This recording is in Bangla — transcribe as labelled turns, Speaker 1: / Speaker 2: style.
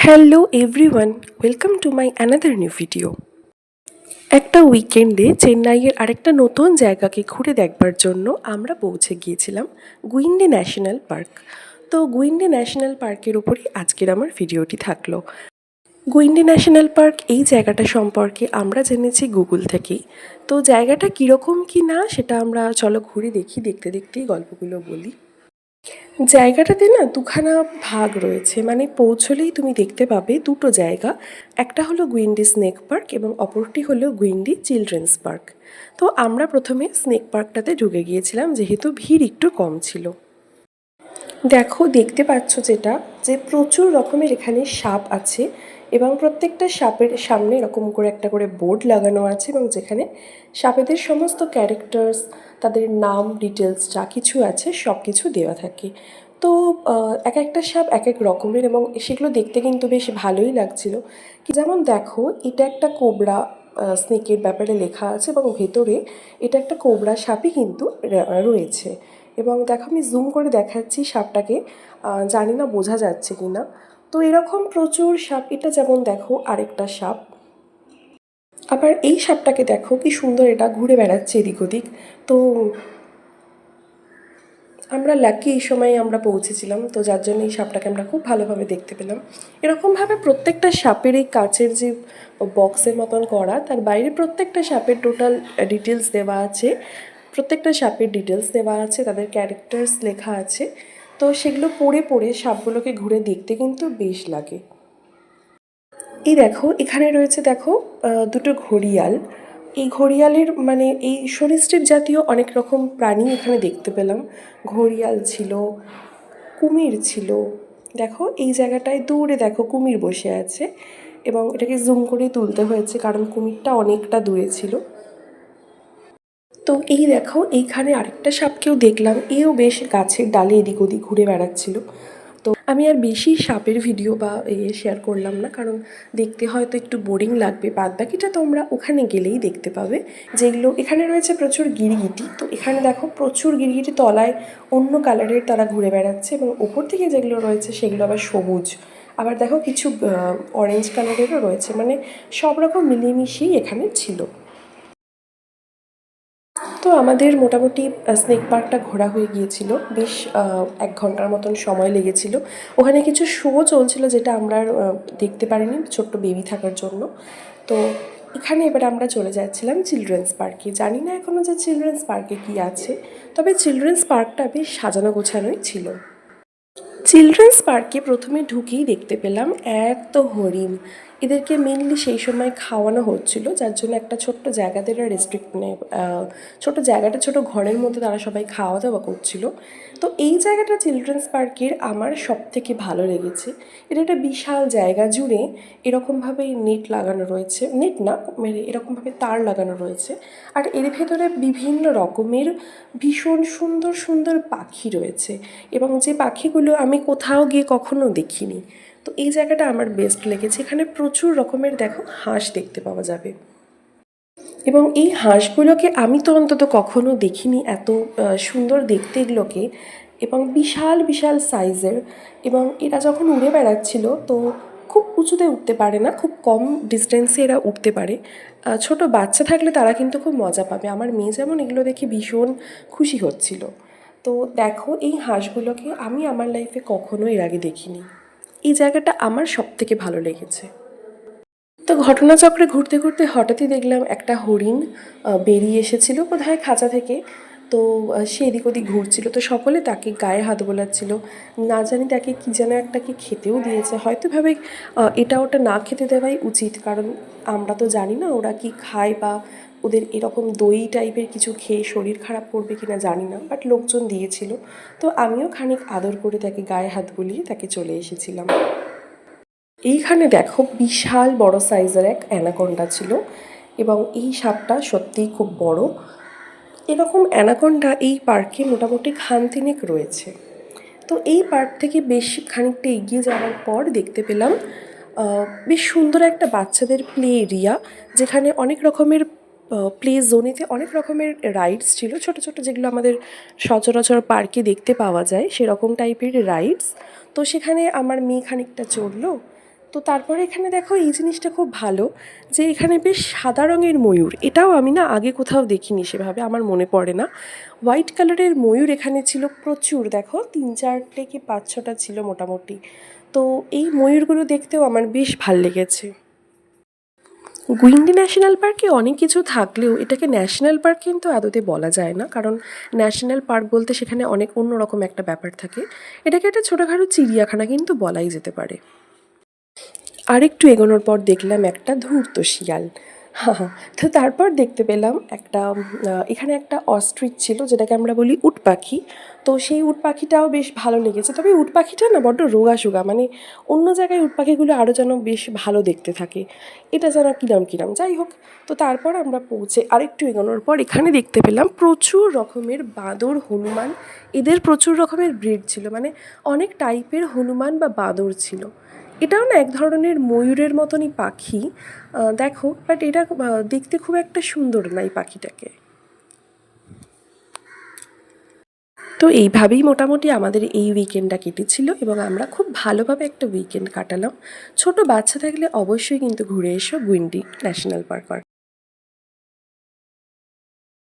Speaker 1: Hello everyone, welcome to my another new video. একটা উইকেন্ডে চেন্নাইয়ের আরেকটা নতুন জায়গাকে ঘুরে দেখবার জন্য আমরা পৌঁছে গিয়েছিলাম গুইন্ডে ন্যাশনাল পার্ক। তো গুইন্ডে ন্যাশনাল পার্কের উপরই আজকের আমার ভিডিওটি থাকলো। গুইন্ডে ন্যাশনাল পার্ক এই জায়গাটা সম্পর্কে আমরা জেনেছি গুগল থেকেই। তো জায়গাটা কীরকম কি না সেটা আমরা চলো ঘুরে দেখি, দেখতে দেখতেই গল্পগুলো বলি। জায়গাটাতে না দুখানা ভাগ রয়েছে, মানে পৌঁছলেই তুমি দেখতে পাবে দুটো জায়গা। একটা হলো গুইন্ডি স্নেক পার্ক এবং অপরটি হলো গুইন্ডি চিলড্রেন্স পার্ক। তো আমরা প্রথমে স্নেক পার্কটাতে ঢুকে গিয়েছিলাম, যেহেতু ভিড় একটু কম ছিল। দেখো, দেখতে পাচ্ছ যেটা, যে প্রচুর রকমের এখানে সাপ আছে এবং প্রত্যেকটা সাপের সামনে এরকম করে একটা করে বোর্ড লাগানো আছে এবং যেখানে সাপেদের সমস্ত ক্যারেক্টার্স, তাদের নাম, ডিটেলস যা কিছু আছে সব কিছু দেওয়া থাকে। তো এক একটা সাপ এক এক রকমের এবং সেগুলো দেখতে কিন্তু বেশ ভালোই লাগছিল। কি যেমন দেখো, এটা একটা কোবরা স্নেকের ব্যাপারে লেখা আছে এবং ভেতরে এটা একটা কোবরা সাপই কিন্তু রয়েছে। এবং দেখো, আমি জুম করে দেখাচ্ছি সাপটাকে, জানি না বোঝা যাচ্ছে কি না। তো এরকম প্রচুর সাপ, এটা যেমন দেখো আরেকটা সাপ। আবার এই সাপটাকে দেখো কি সুন্দর, এটা ঘুরে বেড়াচ্ছে এদিক ওদিক। তো আমরা লাকি এই সময় আমরা পৌঁছেছিলাম, তো যার জন্য এই সাপটাকে আমরা খুব ভালোভাবে দেখতে পেলাম। এরকমভাবে প্রত্যেকটা সাপের এই কাচের যে বক্সের মতন করা, তার বাইরে প্রত্যেকটা সাপের টোটাল ডিটেলস দেওয়া আছে। প্রত্যেকটা সাপের ডিটেলস দেওয়া আছে, তাদের ক্যারেক্টার্স লেখা আছে। তো সেগুলো পড়ে পড়ে সাপগুলোকে ঘুরে দেখতে কিন্তু বেশ লাগে। এই দেখো, এখানে রয়েছে দেখো দুটো ঘড়িয়াল। এই ঘড়িয়ালের মানে এই সরীসৃপ জাতীয় অনেক রকম প্রাণী এখানে দেখতে পেলাম। ঘড়িয়াল ছিল, কুমির ছিল। দেখো এই জায়গাটায় দূরে দেখো কুমির বসে আছে এবং এটাকে জুম করে তুলতে হয়েছে কারণ কুমিরটা অনেকটা দূরে ছিল। তো এই দেখো, এইখানে আরেকটা সাপকেও দেখলাম, এও বেশ গাছের ডালে এদিক ওদিক ঘুরে বেড়াচ্ছিল। তো আমি আর বেশি সাপের ভিডিও বা শেয়ার করলাম না, কারণ দেখতে হয়তো একটু বোরিং লাগবে। বাদ বাকিটা তোমরা ওখানে গেলেই দেখতে পাবে। যেগুলো এখানে রয়েছে প্রচুর গিরগিটি, তো এখানে দেখো প্রচুর গিরগিটি তলায় অন্য কালারের তারা ঘুরে বেড়াচ্ছে এবং ওপর থেকে যেগুলো রয়েছে সেগুলো আবার সবুজ। আবার দেখো কিছু অরেঞ্জ কালারেরও রয়েছে, মানে সব রকম মিলেমিশেই এখানে ছিল। তো আমাদের মোটামুটি স্নেক পার্কটা ঘোরা হয়ে গিয়েছিল, বেশ 1 ঘন্টার মতন সময় লেগেছিল। ওখানে কিছু শো চলছিল যেটা আমরা আর দেখতে পারিনি ছোট্ট বেবি থাকার জন্য। তো এখানে এবার আমরা চলে যাচ্ছিলাম চিলড্রেন্স পার্কে। জানি না এখনও যে চিলড্রেন্স পার্কে কী আছে, তবে চিলড্রেন্স পার্কটা বেশ সাজানো গোছানোই ছিল। চিলড্রেন্স পার্কে প্রথমে ঢুকেই দেখতে পেলাম এত হরিণ। এদেরকে মেনলি সেই সময় খাওয়ানো হচ্ছিল, যার জন্য একটা ছোট্ট জায়গাতে এরা রেস্ট্রিক্ট মানে ছোটো জায়গাটা, ছোটো ঘরের মধ্যে তারা সবাই খাওয়া দাওয়া করছিল। তো এই জায়গাটা চিলড্রেন্স পার্কের আমার সব থেকে ভালো লেগেছে। এটা একটা বিশাল জায়গা জুড়ে এরকমভাবে নেট লাগানো রয়েছে, নেট না মানে এরকমভাবে তার লাগানো রয়েছে। আর এর ভেতরে বিভিন্ন রকমের ভীষণ সুন্দর সুন্দর পাখি রয়েছে এবং যে পাখিগুলো আমি কোথাও গিয়ে কখনো দেখিনি। তো এই জায়গাটা আমার বেস্ট লেগেছে। এখানে প্রচুর রকমের দেখো হাঁস দেখতে পাওয়া যাবে এবং এই হাঁসগুলোকে আমি তো অন্তত কখনো দেখিনি এত সুন্দর দেখতে এগুলোকে, এবং বিশাল বিশাল সাইজের। এবং এরা যখন উড়ে বেড়াচ্ছিল, তো খুব উঁচুতে উঠতে পারে না, খুব কম ডিস্টেন্সে এরা উঠতে পারে। ছোট বাচ্চা থাকলে তারা কিন্তু খুব মজা পাবে। আমার মেয়ে যেমন এগুলো দেখে ভীষণ খুশি হচ্ছিল। তো দেখো, এই হাঁসগুলোকে আমি আমার লাইফে কখনো এর আগে দেখিনি। এই জায়গাটা আমার সবথেকে ভালো লেগেছে। তো ঘটনাচক্রে ঘুরতে ঘুরতে হঠাৎই দেখলাম একটা হরিণ বেরিয়ে এসেছিল বোধহয় খাঁচা থেকে। তো সে এদিক ওদিক ঘুরছিল, তো সকলে তাকে গায়ে হাত বোলাচ্ছিল। না জানি তাকে কী যেন একটা কি খেতেও দিয়েছে, হয়তো ভাবে এটা ওটা না খেতে দেওয়াই উচিত, কারণ আমরা তো জানি না ওরা কি খায় বা ওদের এরকম দই টাইপের কিছু খেয়ে শরীর খারাপ করবে কি না জানি না, বাট লোকজন দিয়েছিল। তো আমিও খানিক আদর করে তাকে গায়ে হাত বুলিয়ে তাকে চলে এসেছিলাম। এইখানে দেখো বিশাল বড় সাইজের এক অ্যানাকোন্ডা ছিল এবং এই সাপটা সত্যিই খুব বড়। এরকম অ্যানাকোন্ডা এই পার্কে মোটামুটি খানতিনেক রয়েছে। তো এই পার্ক থেকে বেশ খানিকটা এগিয়ে যাওয়ার পর দেখতে পেলাম বেশ সুন্দর একটা বাচ্চাদের প্লে এরিয়া, যেখানে অনেক রকমের প্লে জোনেতে অনেক রকমের রাইডস ছিল, ছোট ছোট যেগুলো আমাদের সচরাচর পার্কে দেখতে পাওয়া যায় সেরকম টাইপের রাইডস। তো সেখানে আমার মেয়ে খানিকটা চড়লো, তো তারপরে এখানে দেখো এই জিনিসটা খুব ভালো যে এখানে বেশ সাদা রঙের ময়ূর, এটাও আমি না আগে কোথাও দেখিনি সেভাবে, আমার মনে পড়ে না। হোয়াইট কালারের ময়ূর এখানে ছিল প্রচুর, দেখো 3-4টে কি 5-6টা ছিল মোটামুটি। তো এই ময়ূরগুলো দেখতেও আমার বেশ ভাল লেগেছে। গুইন্ডি ন্যাশনাল পার্কে অনেক কিছু থাকলেও এটাকে ন্যাশনাল পার্ক কিন্তু আদতে বলা যায় না, কারণ ন্যাশনাল পার্ক বলতে সেখানে অনেক অন্যরকম একটা ব্যাপার থাকে। এটাকে একটা ছোটোখাটো চিড়িয়াখানা কিন্তু বলাই যেতে পারে। আরেকটু এগোনোর পর দেখলাম একটা ধূর্ত শিয়াল। তো তারপর দেখতে পেলাম একটা এখানে একটা অস্ট্রিচ ছিল, যেটাকে আমরা বলি উট পাখি। তো সেই উট পাখিটাও বেশ ভালো লেগেছে, তবে উট পাখিটা না বড্ড রোগা মানে অন্য জায়গায় উট পাখিগুলো আরও যেন বেশ ভালো দেখতে থাকে, এটা যেন কিরম কিরম, যাই হোক। তো তারপর আমরা পৌঁছে আরেকটু এগোনোর পর এখানে দেখতে পেলাম প্রচুর রকমের বাঁদর, হনুমান। এদের প্রচুর রকমের ব্রিড ছিল, মানে অনেক টাইপের হনুমান বা বাঁদর ছিল। এটাও না এক ধরনের ময়ূরের মতনই পাখি, দেখো, বাট এটা দেখতে খুব একটা সুন্দর না এই পাখিটাকে। তো এইভাবেই মোটামুটি আমাদের এই উইকেন্ডটা কেটেছিল এবং আমরা খুব ভালোভাবে একটা উইকেন্ড কাটালাম। ছোট বাচ্চা থাকলে অবশ্যই কিন্তু ঘুরে এসো গুইন্ডি ন্যাশনাল পার্ক।